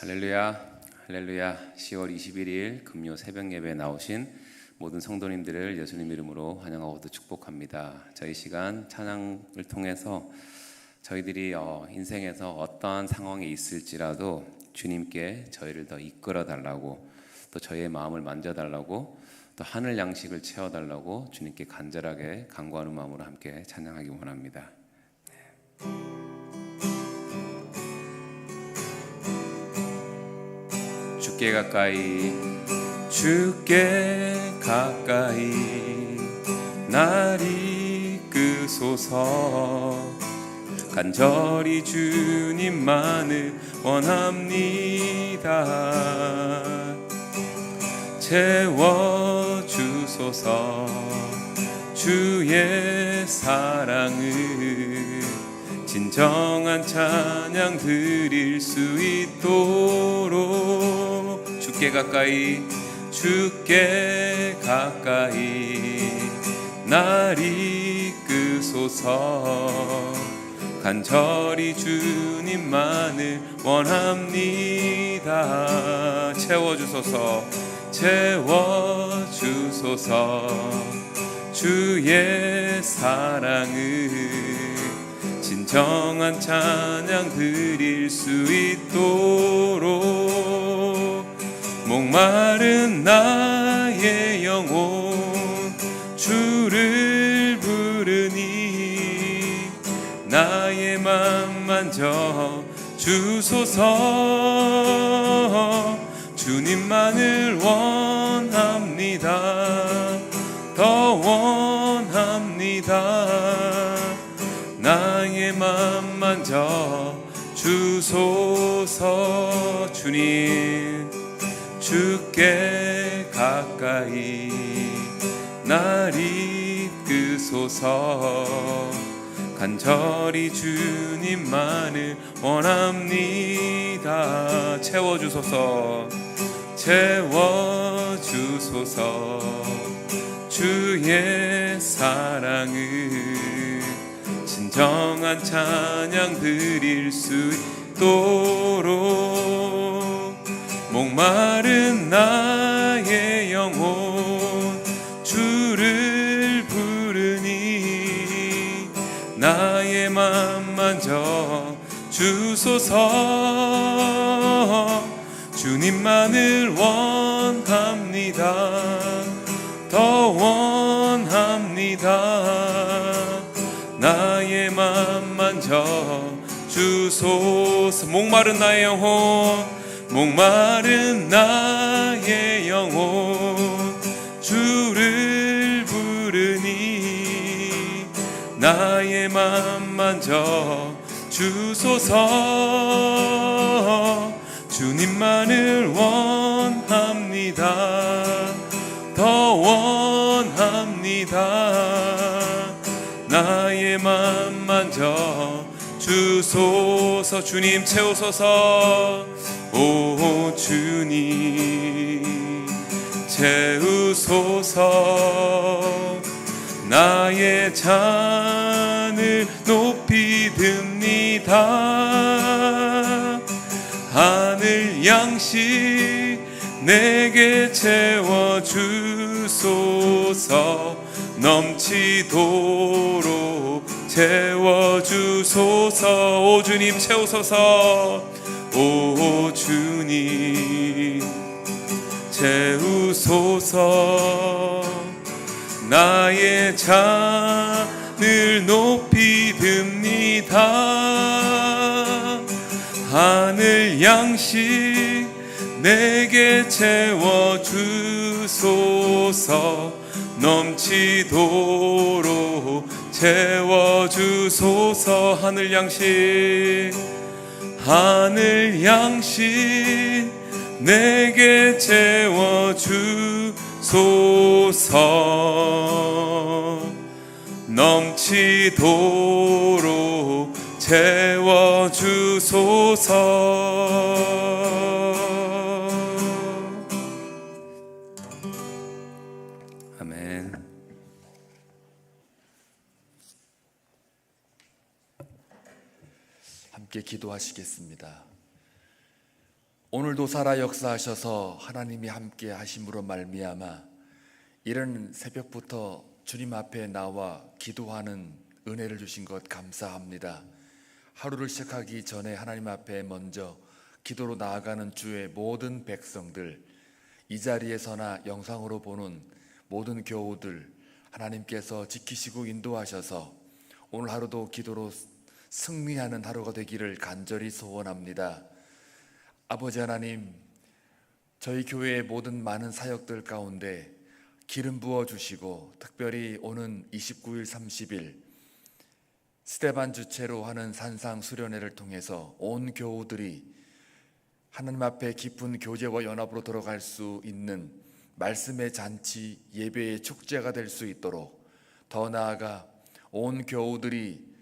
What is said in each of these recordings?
할렐루야, 할렐루야. 10월 21일 금요 새벽 예배에 나오신 모든 성도님들을 예수님 이름으로 환영하고 또 축복합니다. 저희 시간 찬양을 통해서 저희들이 인생에서 어떠한 상황에 있을지라도 주님께 저희를 더 이끌어 달라고, 또 저희의 마음을 만져달라고, 또 하늘 양식을 채워달라고 주님께 간절하게 간구하는 마음으로 함께 찬양하기 원합니다. 주께 가까이 날 이끄소서. 간절히 주님만을 원합니다. 채워주소서. 주의 사랑을 진정한 찬양 드릴 수 있도록 주께 가까이 날 이끄소서. 간절히 주님만을 원합니다. 채워주소서. 주의 사랑을 진정한 찬양 드릴 수 있도록 목마른 나의 영혼 주를 부르니 나의 맘 만져 주소서. 주님만을 원합니다. 더 원합니다. 나의 맘 만져 주소서. 주님 주께 가까이 날 이끄소서. 간절히 주님만을 원합니다. 채워주소서. 주의 사랑을 진정한 찬양 드릴 수 있도록 목마른 나의 영혼 주를 부르니 나의 맘 만져 주소서. 주님만을 원합니다. 더 원합니다. 나의 맘 만져 주소서. 목마른 나의 영혼 주를 부르니 나의 맘 만져 주소서. 주님만을 원합니다. 더 원합니다. 나의 맘 만져 주소서. 주님 채우소서. 오 주님 채우소서. 나의 잔을 높이 듭니다. 하늘 양식 내게 채워주소서. 넘치도록 채워주소서. 오 주님 채우소서. 오 주님 채우소서. 나의 잔을 높이 듭니다. 하늘 양식 내게 채워주소서. 넘치도록 채워주소서. 하늘 양식 내게 채워주소서. 넘치도록 채워주소서. 아멘. 함께 기도하시겠습니다. 오늘도 살아 역사하셔서 하나님이 함께 하심으로 말미암아 이른 새벽부터 주님 앞에 나와 기도하는 은혜를 주신 것 감사합니다. 하루를 시작하기 전에 하나님 앞에 먼저 기도로 나아가는 주의 모든 백성들, 이 자리에서나 영상으로 보는 모든 교우들, 하나님께서 지키시고 인도하셔서 오늘 하루도 기도로 승리하는 하루가 되기를 간절히 소원합니다. 아버지 하나님, 저희 교회의 모든 많은 사역들 가운데 기름 부어 주시고, 특별히 오는 29일, 30일 스테반 주체로 하는 산상 수련회를 통해서 온 교우들이 하나님 앞에 깊은 교제와 연합으로 들어갈 수 있는 말씀의 잔치, 예배의 축제가 될 수 있도록, 더 나아가 온 교우들이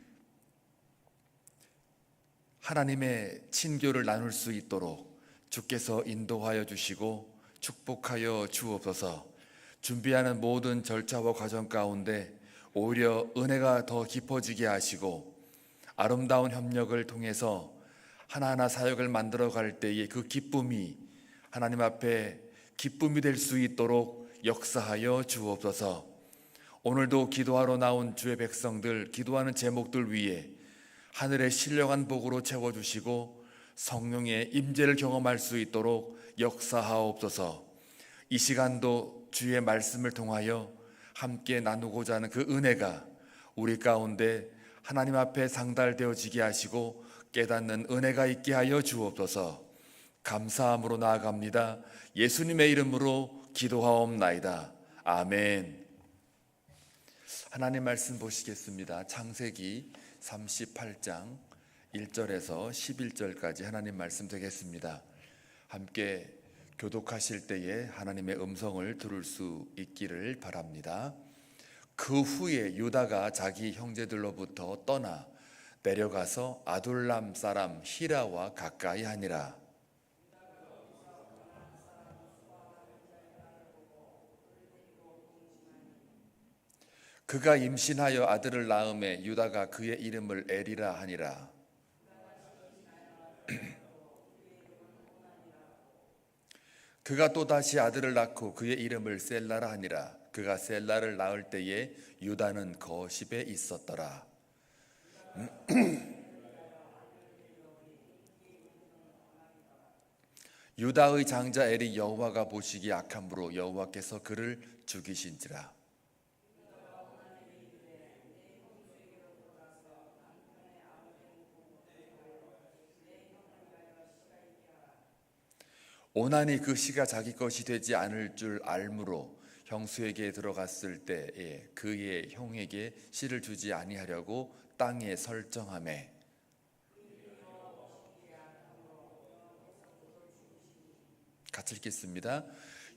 하나님의 친교를 나눌 수 있도록 주께서 인도하여 주시고 축복하여 주옵소서. 준비하는 모든 절차와 과정 가운데 오히려 은혜가 더 깊어지게 하시고, 아름다운 협력을 통해서 하나하나 사역을 만들어갈 때에 그 기쁨이 하나님 앞에 기쁨이 될 수 있도록 역사하여 주옵소서. 오늘도 기도하러 나온 주의 백성들, 기도하는 제목들 위에 하늘의 신령한 복으로 채워주시고 성령의 임재를 경험할 수 있도록 역사하옵소서. 이 시간도 주의 말씀을 통하여 함께 나누고자 하는 그 은혜가 우리 가운데 하나님 앞에 상달되어지게 하시고 깨닫는 은혜가 있게 하여 주옵소서. 감사함으로 나아갑니다. 예수님의 이름으로 기도하옵나이다. 아멘. 하나님 말씀 보시겠습니다. 창세기 38장 1절에서 11절까지 하나님 말씀 되겠습니다. 함께 교독하실 때에 하나님의 음성을 들을 수 있기를 바랍니다. 그 후에 유다가 자기 형제들로부터 떠나 내려가서 아둘람 사람 히라와 가까이 하니라. 그가 임신하여 아들을 낳음에 유다가 그의 이름을 에리라 하니라. 그가 또다시 아들을 낳고 그의 이름을 셀라라 하니라. 그가 셀라를 낳을 때에 유다는 거십에 있었더라. 유다의 장자 엘이 여호와가 보시기 악함으로 여호와께서 그를 죽이신지라. 오난이 그 씨가 자기 것이 되지 않을 줄 알므로 형수에게 들어갔을 때에 그의 형에게 씨를 주지 아니하려고 땅에 설정하매. 같이 읽겠습니다.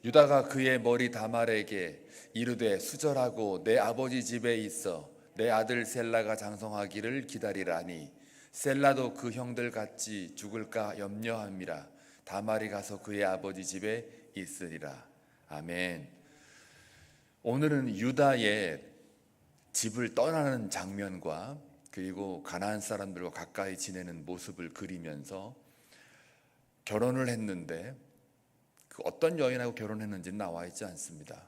유다가 그의 머리 다말에게 이르되 수절하고 내 아버지 집에 있어 내 아들 셀라가 장성하기를 기다리라니 셀라도 그 형들 같이 죽을까 염려함이라. 다말이 가서 그의 아버지 집에 있으리라. 아멘. 오늘은 유다의 집을 떠나는 장면과 그리고 가나안 사람들과 가까이 지내는 모습을 그리면서 결혼을 했는데 그 어떤 여인하고 결혼했는지는 나와 있지 않습니다.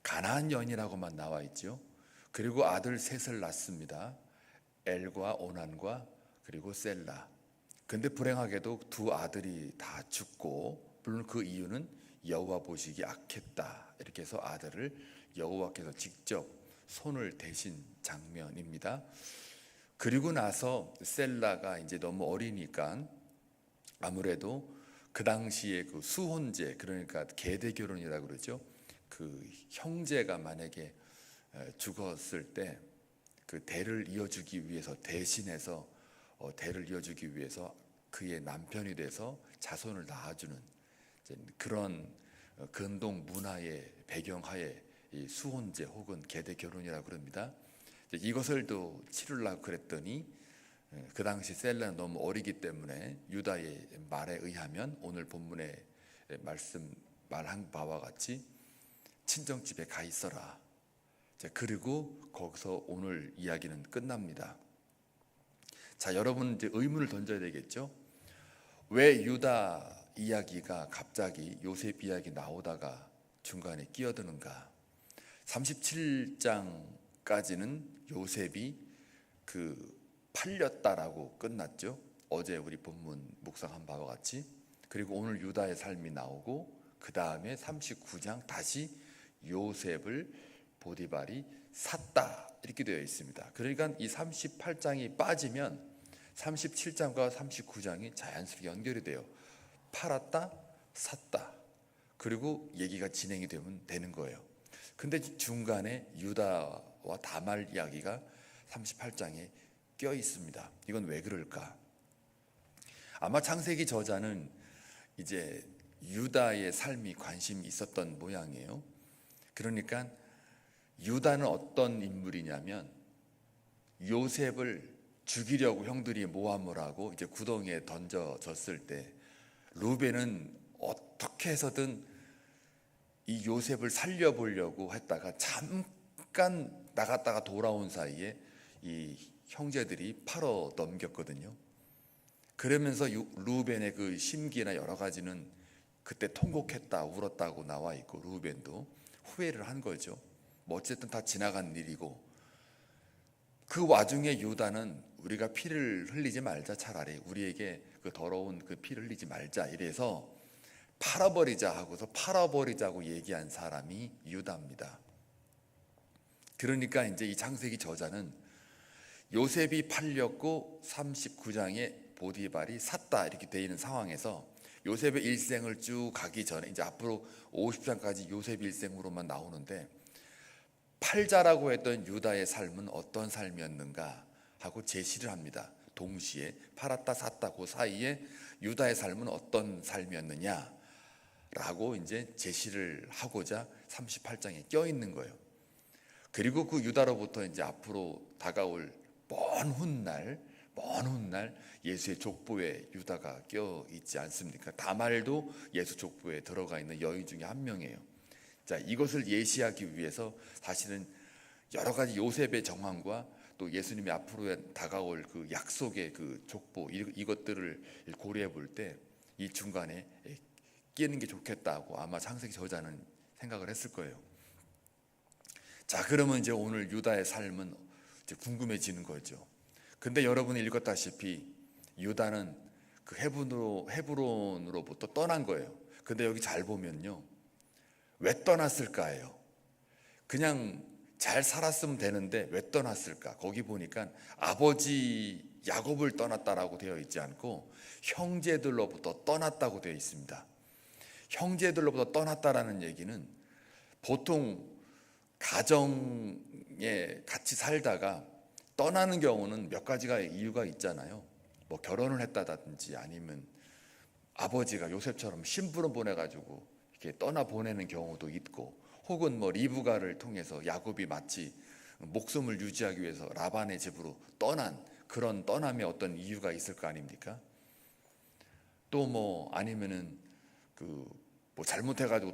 가나안 여인이라고만 나와 있죠. 그리고 아들 셋을 낳습니다. 엘과 오난과 그리고 셀라. 근데 불행하게도 두 아들이 다 죽고, 물론 그 이유는 여호와 보시기 악했다 이렇게 해서 아들을 여호와께서 직접 손을 대신 장면입니다. 그리고 나서 셀라가 이제 너무 어리니까 아무래도 그 당시에 그 수혼제, 그러니까 계대 결혼이라고 그러죠. 그 형제가 만약에 죽었을 때 그 대를 이어주기 위해서 대신해서 대를 이어주기 위해서 그의 남편이 돼서 자손을 낳아주는 그런 근동 문화의 배경하에 이 수혼제 혹은 계대 결혼이라고 그럽니다. 이것을 또 치르려고 그랬더니 그 당시 셀라는 너무 어리기 때문에 유다의 말에 의하면 오늘 본문에 말한 바와 같이 친정집에 가 있어라. 그리고 거기서 오늘 이야기는 끝납니다. 자, 여러분 이제 의문을 던져야 되겠죠. 왜 유다 이야기가 갑자기 요셉 이야기 나오다가 중간에 끼어드는가? 37장까지는 요셉이 팔렸다라고 끝났죠. 어제 우리 본문 묵상한 바와 같이. 그리고 오늘 유다의 삶이 나오고 그 다음에 39장 다시 요셉을 보디발이 샀다 이렇게 되어 있습니다. 그러니까 이 38장이 빠지면 37장과 39장이 자연스럽게 연결이 돼요. 팔았다, 샀다. 그리고 얘기가 진행이 되는 거예요. 근데 중간에 유다와 다말 이야기가 38장에 껴 있습니다. 이건 왜 그럴까? 아마 창세기 저자는 이제 유다의 삶이 관심이 있었던 모양이에요. 그러니까 유다는 어떤 인물이냐면 요셉을 죽이려고 형들이 모함을 하고 이제 구덩이에 던져졌을 때 루벤은 어떻게 해서든 이 요셉을 살려보려고 했다가 잠깐 나갔다가 돌아온 사이에 이 형제들이 팔어 넘겼거든요. 그러면서 루벤의 그 심기나 여러 가지는 그때 통곡했다 울었다고 나와 있고 루벤도 후회를 한 거죠. 뭐 어쨌든 다 지나간 일이고 그 와중에 유다는 우리가 피를 흘리지 말자, 차라리 우리에게 그 더러운 그 피를 흘리지 말자 이래서 팔아버리자 하고서 팔아버리자고 얘기한 사람이 유다입니다. 그러니까 이제 이 창세기 저자는 요셉이 팔렸고 39장에 보디발이 샀다 이렇게 되어 있는 상황에서 요셉의 일생을 쭉 가기 전에 이제 앞으로 50장까지 요셉 일생으로만 나오는데 팔자라고 했던 유다의 삶은 어떤 삶이었는가 하고 제시를 합니다. 동시에 팔았다 샀다 그 사이에 유다의 삶은 어떤 삶이었느냐라고 이제 제시를 하고자 38장에 껴 있는 거예요. 그리고 그 유다로부터 이제 앞으로 다가올 먼 훗날 예수의 족보에 유다가 껴 있지 않습니까? 다말도 예수 족보에 들어가 있는 여인 중에 한 명이에요. 자, 이것을 예시하기 위해서 사실은 여러 가지 요셉의 정황과 또 예수님이 앞으로 다가올 그 약속의 그 족보 이것들을 고려해 볼 때 이 중간에 끼는 게 좋겠다고 아마 창세기 저자는 생각을 했을 거예요. 자, 그러면 이제 오늘 유다의 삶은 이제 궁금해지는 거죠. 근데 여러분이 읽었다시피 유다는 그 헤브론으로부터 떠난 거예요. 근데 여기 잘 보면요, 왜 떠났을까요? 그냥 잘 살았으면 되는데 왜 떠났을까? 거기 보니까 아버지 야곱을 떠났다라고 되어 있지 않고 형제들로부터 떠났다고 되어 있습니다. 형제들로부터 떠났다라는 얘기는 보통 가정에 같이 살다가 떠나는 경우는 몇 가지가 이유가 있잖아요. 뭐 결혼을 했다든지 아니면 아버지가 요셉처럼 심부름 보내가지고 이렇게 떠나 보내는 경우도 있고, 혹은 뭐 리브가를 통해서 야곱이 마치 목숨을 유지하기 위해서 라반의 집으로 떠난 그런 떠남의 어떤 이유가 있을 거 아닙니까? 또 뭐 아니면은 뭐 잘못해가지고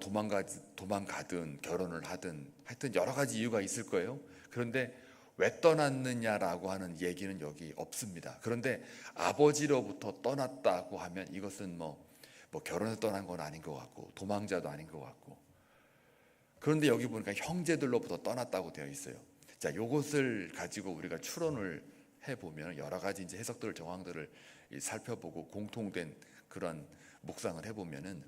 도망가든 결혼을 하든 하여튼 여러 가지 이유가 있을 거예요. 그런데 왜 떠났느냐라고 하는 얘기는 여기 없습니다. 그런데 아버지로부터 떠났다고 하면 이것은 뭐 결혼해서 떠난 건 아닌 것 같고 도망자도 아닌 것 같고, 그런데 여기 보니까 형제들로부터 떠났다고 되어 있어요. 자, 이것을 가지고 우리가 추론을 해보면 여러 가지 이제 해석들 정황들을 살펴보고 공통된 그런 묵상을 해보면은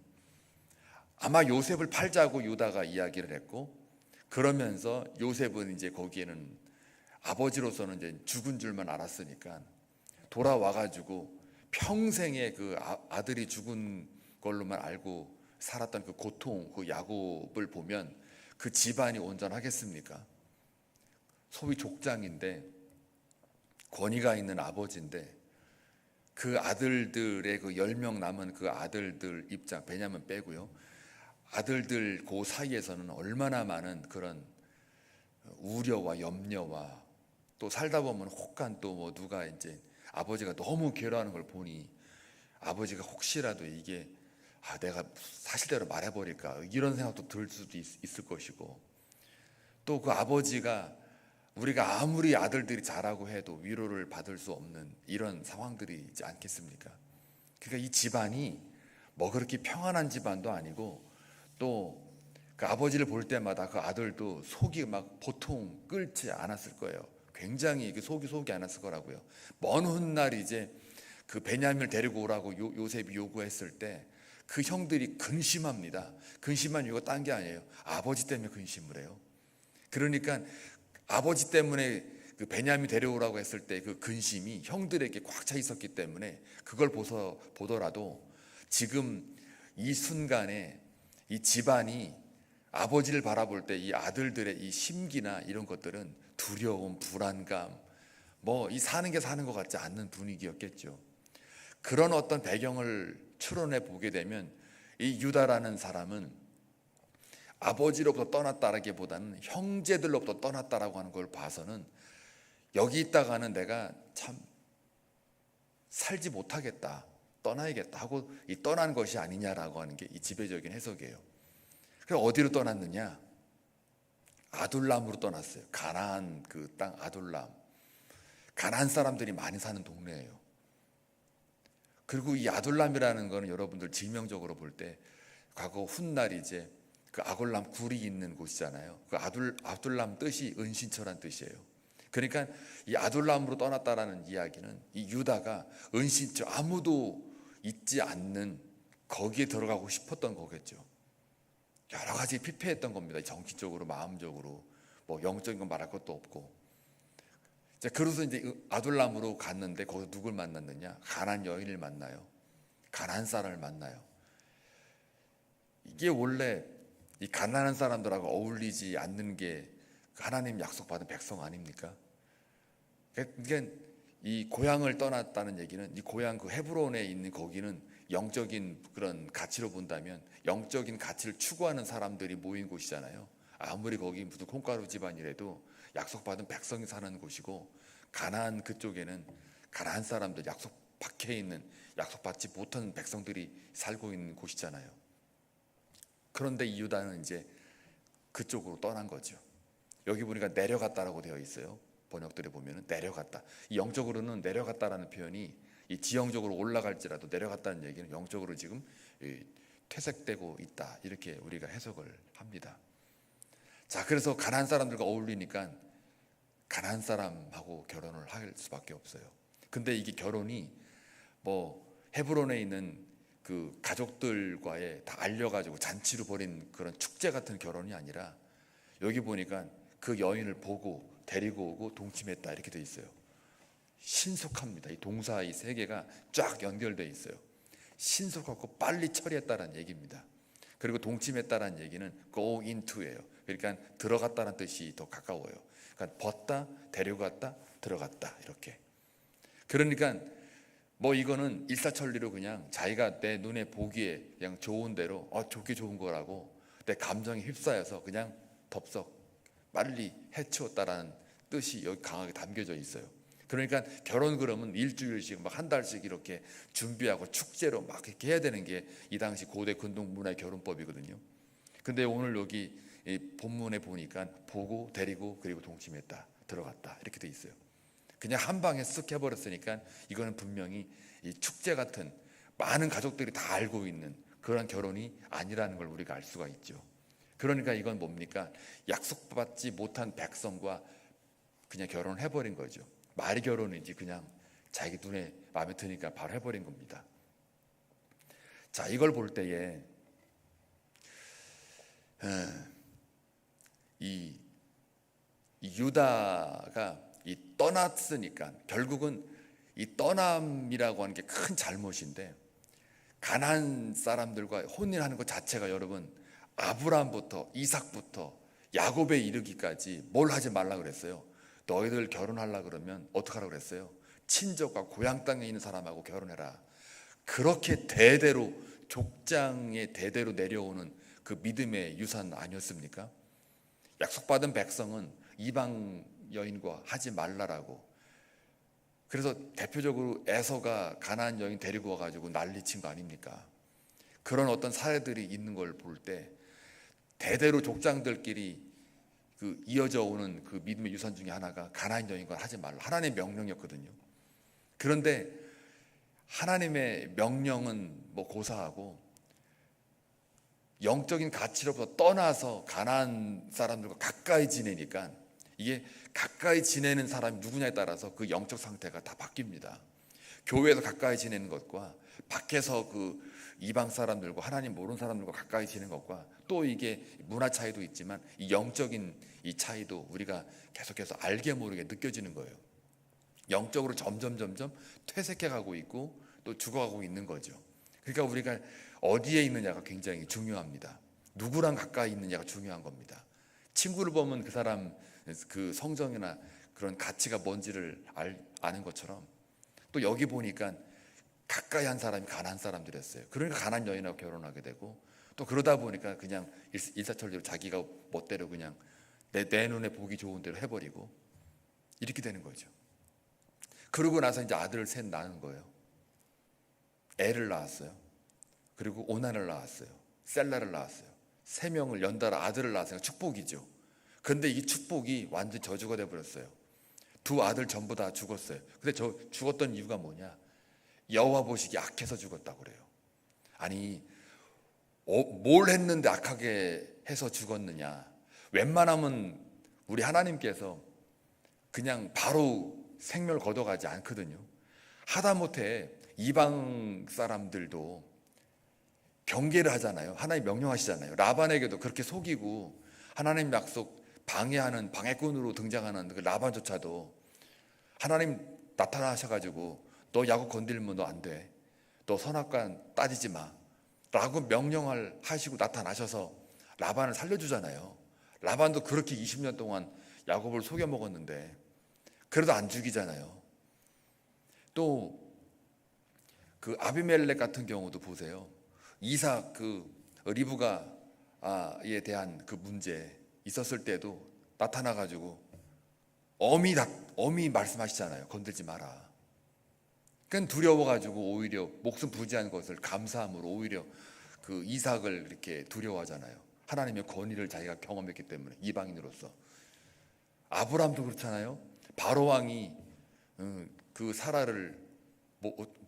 아마 요셉을 팔자고 유다가 이야기를 했고, 그러면서 요셉은 이제 거기에는 아버지로서는 이제 죽은 줄만 알았으니까 돌아와가지고 평생에 그 아들이 죽은 걸로만 알고 살았던 그 고통, 그 야곱을 보면 그 집안이 온전하겠습니까? 소위 족장인데 권위가 있는 아버지인데 그 아들들의 그 10명 남은 그 아들들 입장, 베냐민 빼고요, 아들들 그 사이에서는 얼마나 많은 그런 우려와 염려와 또 살다 보면 혹한 또 뭐 누가 이제 아버지가 너무 괴로워하는 걸 보니 아버지가 혹시라도 이게 내가 사실대로 말해버릴까 이런 생각도 들 수도 있을 것이고, 또 그 아버지가 우리가 아무리 아들들이 잘하고 해도 위로를 받을 수 없는 이런 상황들이 있지 않겠습니까? 그러니까 이 집안이 뭐 그렇게 평안한 집안도 아니고, 또 그 아버지를 볼 때마다 그 아들도 속이 막 보통 끓지 않았을 거예요. 굉장히 그 속이 않았을 거라고요. 먼 훗날 이제 그 베냐민을 데리고 오라고 요셉이 요구했을 때 그 형들이 근심합니다. 근심한 이유가 딴 게 아니에요. 아버지 때문에 근심을 해요. 그러니까 아버지 때문에 그 베냐민 데려오라고 했을 때 그 근심이 형들에게 꽉 차 있었기 때문에 그걸 보더라도 지금 이 순간에 이 집안이 아버지를 바라볼 때 이 아들들의 이 심기나 이런 것들은 두려움, 불안감, 뭐 이 사는 게 사는 것 같지 않는 분위기였겠죠. 그런 어떤 배경을 추론해 보게 되면 이 유다라는 사람은 아버지로부터 떠났다라기보다는 형제들로부터 떠났다라고 하는 걸 봐서는 여기 있다가는 내가 참 살지 못하겠다, 떠나야겠다 하고 이 떠난 것이 아니냐라고 하는 게 이 지배적인 해석이에요. 그럼 어디로 떠났느냐? 아둘람으로 떠났어요. 가나안 그 땅 아둘람. 가나안 사람들이 많이 사는 동네예요. 그리고 이 아둘람이라는 거는 여러분들 지명적으로 볼 때 과거 훗날 이제 그 아골람 굴이 있는 곳이잖아요. 그 아둘람 뜻이 은신처란 뜻이에요. 그러니까 이 아둘람으로 떠났다라는 이야기는 이 유다가 은신처, 아무도 있지 않는 거기에 들어가고 싶었던 거겠죠. 여러 가지 피폐했던 겁니다. 정신적으로, 마음적으로, 뭐 영적인 건 말할 것도 없고. 자, 그래서 이제 아둘람으로 갔는데 거기서 누굴 만났느냐? 가나안 여인을 만나요. 가나안 사람을 만나요. 이게 원래 이 가난한 사람들하고 어울리지 않는 게 하나님 약속받은 백성 아닙니까? 그러니까 이 고향을 떠났다는 얘기는 이 고향 그 헤브론에 있는 거기는 영적인 그런 가치로 본다면 영적인 가치를 추구하는 사람들이 모인 곳이잖아요. 아무리 거기 무슨 콩가루 집안이라도 약속받은 백성이 사는 곳이고, 가나안 그쪽에는 가나안 사람들, 약속 밖에 있는 약속받지 못한 백성들이 살고 있는 곳이잖아요. 그런데 이 유다는 이제 그쪽으로 떠난 거죠. 여기 보니까 내려갔다라고 되어 있어요. 번역들에 보면은 내려갔다. 이 영적으로는 내려갔다라는 표현이 이 지형적으로 올라갈지라도 내려갔다는 얘기는 영적으로 지금 퇴색되고 있다, 이렇게 우리가 해석을 합니다. 자, 그래서 가나안 사람들과 어울리니까 가나안 사람하고 결혼을 할 수밖에 없어요. 근데 이게 결혼이 뭐 헤브론에 있는 그 가족들과의 다 알려가지고 잔치로 벌인 그런 축제 같은 결혼이 아니라 여기 보니까 그 여인을 보고 데리고 오고 동침했다, 이렇게 돼 있어요. 신속합니다. 이 동사 이 세 개가 쫙 연결돼 있어요. 신속하고 빨리 처리했다는 얘기입니다. 그리고 동침했다는 얘기는 go into예요. 그러니까 들어갔다는 뜻이 더 가까워요. 그러니까 벗다, 데려갔다, 들어갔다, 이렇게. 그러니까 뭐 이거는 일사천리로 그냥 자기가 내 눈에 보기에 그냥 좋은 대로 좋게 좋은 거라고 내 감정에 휩싸여서 그냥 덥석 빨리 해치웠다라는 뜻이 여기 강하게 담겨져 있어요. 그러니까 결혼 그러면 일주일씩 막 한 달씩 이렇게 준비하고 축제로 막 이렇게 해야 되는 게 이 당시 고대 근동 문화의 결혼법이거든요. 근데 오늘 여기 이 본문에 보니까 보고 데리고 그리고 동침했다, 들어갔다, 이렇게 돼 있어요. 그냥 한 방에 쓱 해버렸으니까 이거는 분명히 이 축제 같은 많은 가족들이 다 알고 있는 그런 결혼이 아니라는 걸 우리가 알 수가 있죠. 그러니까 이건 뭡니까? 약속받지 못한 백성과 그냥 결혼을 해버린 거죠. 말이 결혼이지 그냥 자기 눈에 마음에 드니까 바로 해버린 겁니다. 자, 이걸 볼 때에 이 유다가 이 떠났으니까 결국은 이 떠남이라고 하는 게 큰 잘못인데, 가나안 사람들과 혼인하는 것 자체가 여러분 아브라함부터 이삭부터 야곱에 이르기까지 뭘 하지 말라 그랬어요. 너희들 결혼하려 그러면 어떡하라 그랬어요? 친족과 고향 땅에 있는 사람하고 결혼해라. 그렇게 대대로 족장에 대대로 내려오는 그 믿음의 유산 아니었습니까? 약속받은 백성은 이방 여인과 하지 말라라고. 그래서 대표적으로 에서가 가나안 여인 데리고 와가지고 난리친 거 아닙니까? 그런 어떤 사례들이 있는 걸 볼 때 대대로 족장들끼리 그 이어져 오는 그 믿음의 유산 중에 하나가 가나안 여인과 하지 말라, 하나님의 명령이었거든요. 그런데 하나님의 명령은 뭐 고사하고 영적인 가치로부터 떠나서 가나안 사람들과 가까이 지내니까 이게 가까이 지내는 사람이 누구냐에 따라서 그 영적 상태가 다 바뀝니다. 교회에서 가까이 지내는 것과 밖에서 그 이방 사람들과 하나님 모르는 사람들과 가까이 지내는 것과 또 이게 문화 차이도 있지만 이 영적인 이 차이도 우리가 계속해서 알게 모르게 느껴지는 거예요. 영적으로 점점 퇴색해 가고 있고 또 죽어가고 있는 거죠. 그러니까 우리가 어디에 있느냐가 굉장히 중요합니다. 누구랑 가까이 있느냐가 중요한 겁니다. 친구를 보면 그 사람 그 성정이나 그런 가치가 뭔지를 아는 것처럼 또 여기 보니까 가까이 한 사람이 가난한 사람들이었어요. 그러니까 가난한 여인하고 결혼하게 되고 또 그러다 보니까 그냥 일사천리로 자기가 멋대로 그냥 내 눈에 보기 좋은 대로 해버리고 이렇게 되는 거죠. 그러고 나서 이제 아들을 셋 낳은 거예요. 애를 낳았어요. 그리고 오난을 낳았어요. 셀라를 낳았어요. 3명을 연달아 아들을 낳았으니까 축복이죠. 근데 이 축복이 완전 저주가 돼버렸어요. 2 아들 전부 다 죽었어요. 근데 저 죽었던 이유가 뭐냐? 여호와 보시기 악해서 죽었다고 그래요. 아니 뭘 했는데 악하게 해서 죽었느냐? 웬만하면 우리 하나님께서 그냥 바로 생명을 걷어가지 않거든요. 하다못해 이방 사람들도 경계를 하잖아요. 하나님 명령하시잖아요. 라반에게도 그렇게 속이고 하나님 약속 방해하는 방해꾼으로 등장하는 그 라반조차도 하나님 나타나셔가지고 너 야곱 건들면 너 안 돼. 너 선악관 따지지 마. 라고 명령을 하시고 나타나셔서 라반을 살려주잖아요. 라반도 그렇게 20년 동안 야곱을 속여 먹었는데 그래도 안 죽이잖아요. 또 그 아비멜렉 같은 경우도 보세요. 이삭 그 리브가에 대한 그 문제 있었을 때도 나타나가지고 어미 말씀하시잖아요. 건들지 마라. 그러니까 두려워가지고 오히려 목숨 부지한 것을 감사함으로 오히려 그 이삭을 이렇게 두려워하잖아요. 하나님의 권위를 자기가 경험했기 때문에 이방인으로서. 아브라함도 그렇잖아요. 바로 왕이 그 사라를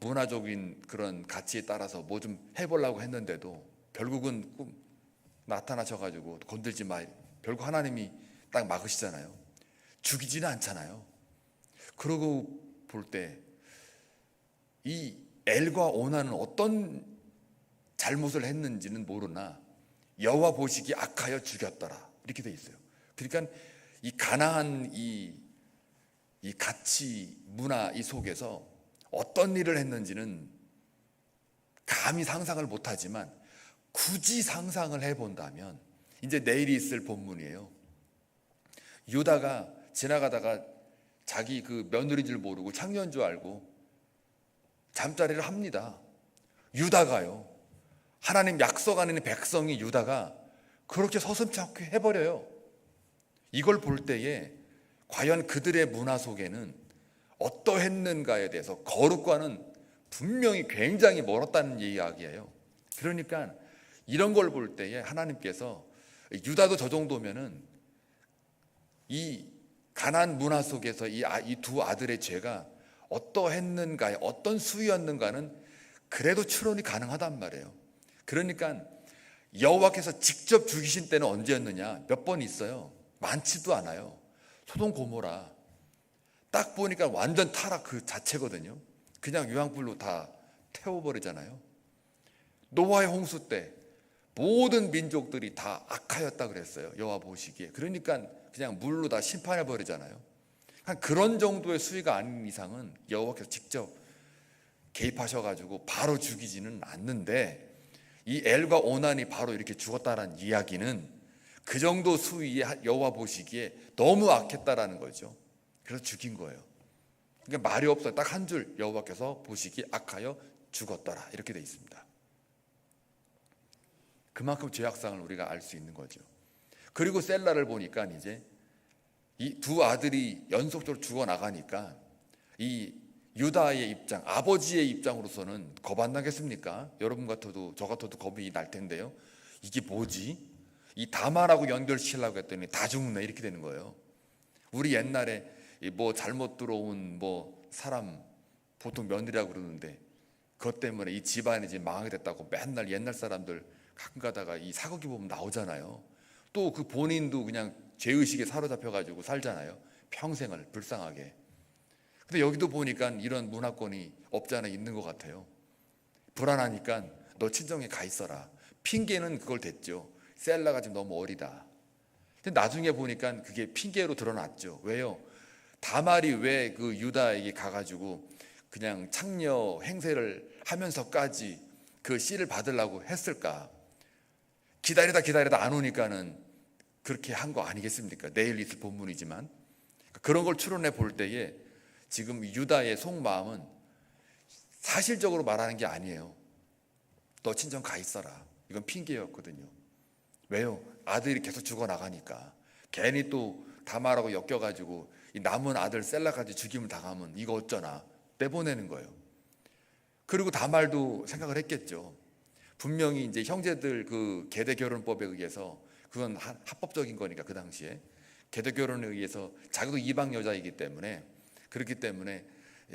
문화적인 그런 가치에 따라서 뭐 좀 해보려고 했는데도 결국은 나타나셔가지고 건들지 마. 결국 하나님이 딱 막으시잖아요. 죽이지는 않잖아요. 그러고 볼 때 이 엘과 오나는 어떤 잘못을 했는지는 모르나 여호와 보시기 악하여 죽였더라 이렇게 돼 있어요. 그러니까 이 가나안 이 가치 문화 이 속에서 어떤 일을 했는지는 감히 상상을 못하지만 굳이 상상을 해본다면 이제 내일이 있을 본문이에요. 유다가 지나가다가 자기 그 며느리인 줄 모르고 창녀인 줄 알고 잠자리를 합니다. 유다가요. 하나님 약속 안에 있는 백성이 유다가 그렇게 서슴지 않게 해버려요. 이걸 볼 때에 과연 그들의 문화 속에는 어떠했는가에 대해서 거룩과는 분명히 굉장히 멀었다는 이야기예요. 그러니까 이런 걸 볼 때에 하나님께서 유다도 저 정도면은 이 가나안 문화 속에서 이 2 아들의 죄가 어떠했는가에 어떤 수위였는가는 그래도 추론이 가능하단 말이에요. 그러니까 여호와께서 직접 죽이신 때는 언제였느냐? 몇 번 있어요. 많지도 않아요. 소돔 고모라 딱 보니까 완전 타락 그 자체거든요. 그냥 유황불로 다 태워버리잖아요. 노아의 홍수 때 모든 민족들이 다 악하였다 그랬어요. 여호와 보시기에. 그러니까 그냥 물로 다 심판해버리잖아요. 그런 정도의 수위가 아닌 이상은 여호와께서 직접 개입하셔가지고 바로 죽이지는 않는데 이 엘과 오난이 바로 이렇게 죽었다라는 이야기는 그 정도 수위의 여호와 보시기에 너무 악했다라는 거죠. 그래서 죽인 거예요. 그러니까 말이 없어요. 딱 한 줄 여호와께서 보시기에 악하여 죽었더라 이렇게 돼 있습니다. 그만큼 죄악상을 우리가 알 수 있는 거죠. 그리고 셀라를 보니까 이제 이 2 아들이 연속적으로 죽어나가니까 이 유다의 입장, 아버지의 입장으로서는 겁 안 나겠습니까? 여러분 같아도 저 같아도 겁이 날 텐데요. 이게 뭐지? 이 다말하고 연결시키려고 했더니 다 죽네 이렇게 되는 거예요. 우리 옛날에 뭐 잘못 들어온 뭐 사람 보통 며느리라고 그러는데 그것 때문에 이 집안이 지금 망하게 됐다고 맨날 옛날 사람들 가끔 가다가 이 사극이 보면 나오잖아요. 또 그 본인도 그냥 죄의식에 사로잡혀가지고 살잖아요. 평생을 불쌍하게. 근데 여기도 보니까 이런 문화권이 없지 않아 있는 것 같아요. 불안하니까 너 친정에 가 있어라. 핑계는 그걸 댔죠. 셀라가 지금 너무 어리다. 근데 나중에 보니까 그게 핑계로 드러났죠. 왜요? 다말이 왜 그 유다에게 가가지고 그냥 창녀 행세를 하면서까지 그 씨를 받으려고 했을까? 기다리다 안 오니까는 그렇게 한 거 아니겠습니까? 내일 있을 본문이지만 그런 걸 추론해 볼 때에 지금 유다의 속마음은 사실적으로 말하는 게 아니에요. 너 친정 가 있어라. 이건 핑계였거든요. 왜요? 아들이 계속 죽어나가니까. 괜히 또 다말하고 엮여가지고 이 남은 아들 셀라까지 죽임을 당하면 이거 어쩌나 내보내는 거예요. 그리고 다말도 생각을 했겠죠. 분명히 이제 형제들 그 계대 결혼법에 의해서 그건 합법적인 거니까 그 당시에 계대 결혼에 의해서 자기도 이방 여자이기 때문에 그렇기 때문에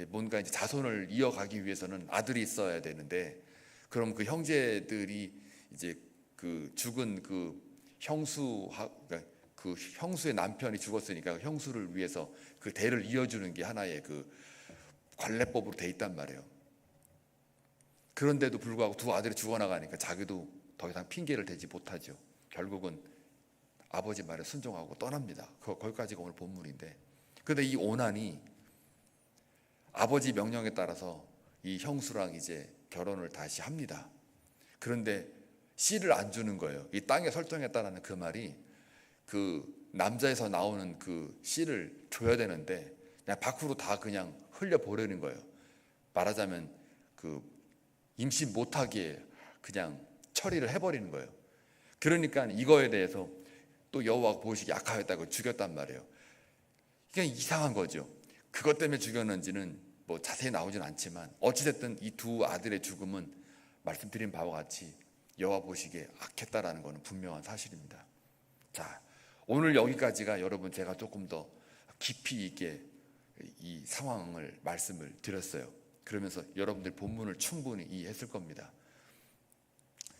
뭔가 이제 자손을 이어가기 위해서는 아들이 있어야 되는데 그럼 그 형제들이 이제 그 죽은 그 그 형수의 남편이 죽었으니까 형수를 위해서 그 대를 이어주는 게 하나의 그 관례법으로 돼 있단 말이에요. 그런데도 불구하고 두 아들이 죽어나가니까 자기도 더 이상 핑계를 대지 못하죠. 결국은 아버지 말에 순종하고 떠납니다. 거기까지가 오늘 본문인데, 그런데 이 오난이 아버지 명령에 따라서 이 형수랑 이제 결혼을 다시 합니다. 그런데 씨를 안 주는 거예요. 이 땅에 설정했다라는 그 말이 그 남자에서 나오는 그 씨를 줘야 되는데 그냥 밖으로 다 그냥 흘려 보내는 거예요. 말하자면 그 임신 못하게 그냥 처리를 해버리는 거예요. 그러니까 이거에 대해서 또 여호와가 보시기에 악하였다고 죽였단 말이에요. 이게 이상한 거죠. 그것 때문에 죽였는지는 뭐 자세히 나오진 않지만 어찌됐든 이 두 아들의 죽음은 말씀드린 바와 같이 여호와 보시기에 악했다라는 것은 분명한 사실입니다. 자, 오늘 여기까지가 여러분 제가 조금 더 깊이 있게 이 상황을 말씀을 드렸어요. 그러면서 여러분들 본문을 충분히 이해했을 겁니다.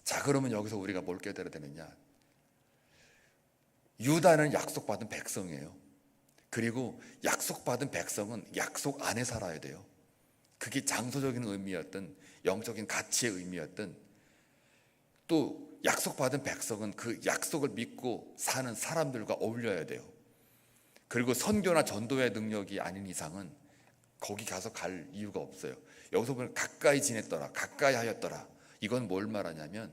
자, 그러면 여기서 우리가 뭘 깨달아야 되느냐? 유다는 약속받은 백성이에요. 그리고 약속받은 백성은 약속 안에 살아야 돼요. 그게 장소적인 의미였든 영적인 가치의 의미였든, 또 약속받은 백성은 그 약속을 믿고 사는 사람들과 어울려야 돼요. 그리고 선교나 전도의 능력이 아닌 이상은 거기 가서 갈 이유가 없어요. 여기서 보면 가까이 지냈더라, 가까이 하였더라. 이건 뭘 말하냐면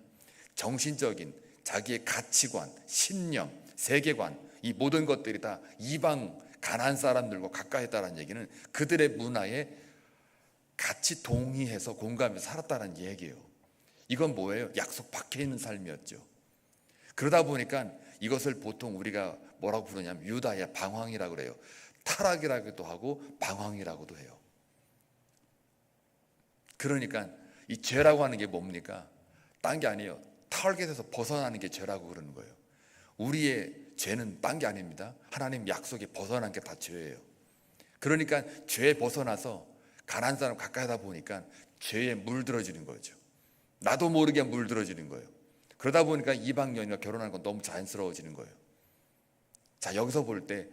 정신적인 자기의 가치관, 신념, 세계관, 이 모든 것들이 다 이방 가난한 사람들과 가까이 했다는 얘기는 그들의 문화에 같이 동의해서 공감해서 살았다는 얘기예요. 이건 뭐예요? 약속 밖에 있는 삶이었죠. 그러다 보니까 이것을 보통 우리가 뭐라고 부르냐면 유다의 방황이라고 그래요. 타락이라고도 하고 방황이라고도 해요. 그러니까 이 죄라고 하는 게 뭡니까? 딴 게 아니에요. 타겟에서 벗어나는 게 죄라고 그러는 거예요. 우리의 죄는 딴 게 아닙니다. 하나님 약속에 벗어난 게 다 죄예요. 그러니까 죄에 벗어나서 가난한 사람 가까이 하다 보니까 죄에 물들어지는 거죠. 나도 모르게 물들어지는 거예요. 그러다 보니까 이방 여인과 결혼하는 건 너무 자연스러워지는 거예요. 자, 여기서 볼 때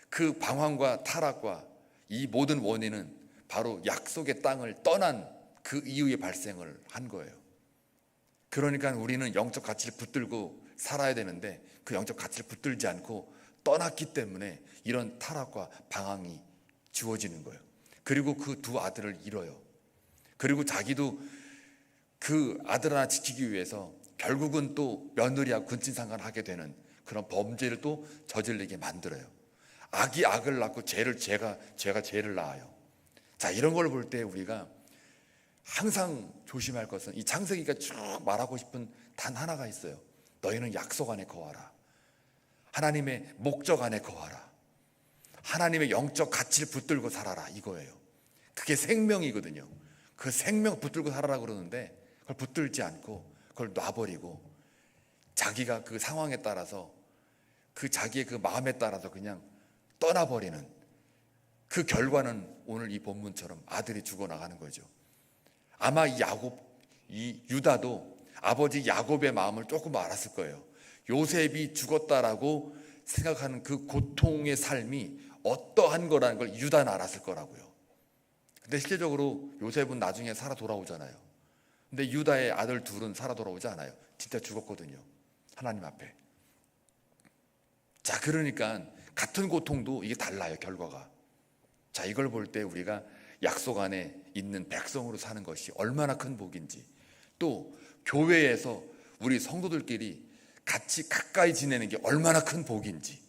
그 방황과 타락과 이 모든 원인은 바로 약속의 땅을 떠난 그 이후에 발생을 한 거예요. 그러니까 우리는 영적 가치를 붙들고 살아야 되는데 그 영적 가치를 붙들지 않고 떠났기 때문에 이런 타락과 방황이 주어지는 거예요. 그리고 그 두 아들을 잃어요. 그리고 자기도 그 아들 하나 지키기 위해서 결국은 또 며느리하고 근친상간을 하게 되는 그런 범죄를 또 저지르게 만들어요. 악이 악을 낳고 죄가 죄를 낳아요. 자, 이런 걸 볼 때 우리가 항상 조심할 것은 이 창세기가 쭉 말하고 싶은 단 하나가 있어요. 너희는 약속 안에 거하라. 하나님의 목적 안에 거하라. 하나님의 영적 가치를 붙들고 살아라, 이거예요. 그게 생명이거든요. 그 생명 붙들고 살아라 그러는데 그걸 붙들지 않고 그걸 놔버리고 자기가 그 상황에 따라서 그 자기의 그 마음에 따라서 그냥 떠나버리는 그 결과는 오늘 이 본문처럼 아들이 죽어나가는 거죠. 아마 이 유다도 아버지 야곱의 마음을 조금 알았을 거예요. 요셉이 죽었다라고 생각하는 그 고통의 삶이 어떠한 거라는 걸 유다는 알았을 거라고요. 근데 실제적으로 요셉은 나중에 살아 돌아오잖아요. 근데 유다의 아들 둘은 살아 돌아오지 않아요. 진짜 죽었거든요. 하나님 앞에. 자, 그러니까 같은 고통도 이게 달라요, 결과가. 자, 이걸 볼 때 우리가 약속 안에 있는 백성으로 사는 것이 얼마나 큰 복인지, 또 교회에서 우리 성도들끼리 같이 가까이 지내는 게 얼마나 큰 복인지,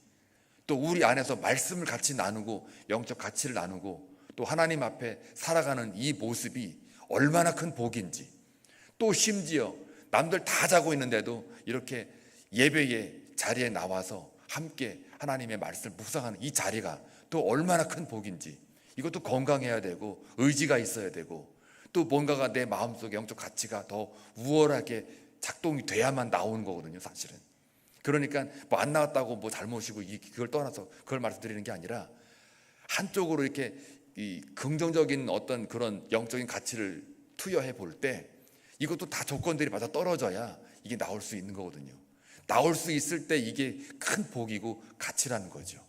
또 우리 안에서 말씀을 같이 나누고 영적 가치를 나누고 또 하나님 앞에 살아가는 이 모습이 얼마나 큰 복인지, 또 심지어 남들 다 자고 있는데도 이렇게 예배의 자리에 나와서 함께 하나님의 말씀을 묵상하는 이 자리가 또 얼마나 큰 복인지, 이것도 건강해야 되고 의지가 있어야 되고 또 뭔가가 내 마음속에 영적 가치가 더 우월하게 작동이 돼야만 나오는 거거든요, 사실은. 그러니까 뭐 안 나왔다고 뭐 잘못이고 그걸 떠나서 그걸 말씀드리는 게 아니라 한쪽으로 이렇게 이 긍정적인 어떤 그런 영적인 가치를 투여해 볼 때 이것도 다 조건들이 맞아 떨어져야 이게 나올 수 있는 거거든요. 나올 수 있을 때 이게 큰 복이고 가치라는 거죠.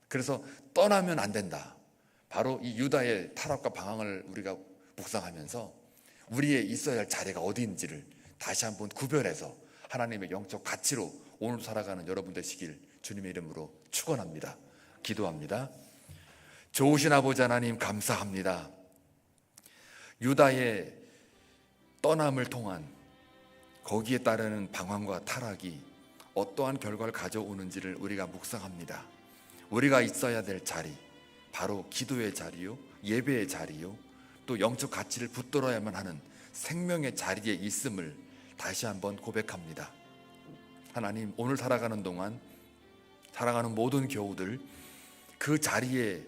그래서 떠나면 안 된다. 바로 이 유다의 타락과 방황을 우리가 묵상하면서 우리의 있어야 할 자리가 어디인지를 다시 한번 구별해서 하나님의 영적 가치로 오늘 살아가는 여러분 되시길 주님의 이름으로 축원합니다. 기도합니다. 좋으신 아버지 하나님, 감사합니다. 유다의 떠남을 통한 거기에 따르는 방황과 타락이 어떠한 결과를 가져오는지를 우리가 묵상합니다. 우리가 있어야 될 자리, 바로 기도의 자리요, 예배의 자리요, 또 영적 가치를 붙들어야만 하는 생명의 자리에 있음을 다시 한번 고백합니다. 하나님, 오늘 살아가는 동안 살아가는 모든 교우들 그 자리에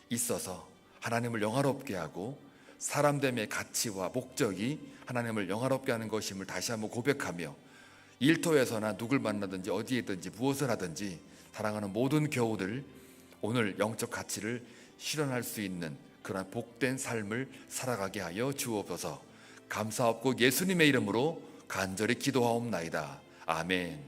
있어서 하나님을 영화롭게 하고 사람됨의 가치와 목적이 하나님을 영화롭게 하는 것임을 다시 한번 고백하며 일터에서나 누굴 만나든지 어디에 있든지 무엇을 하든지 사랑하는 모든 교우들 오늘 영적 가치를 실현할 수 있는 그런 복된 삶을 살아가게 하여 주옵소서. 감사하고 예수님의 이름으로 간절히 기도하옵나이다. 아멘.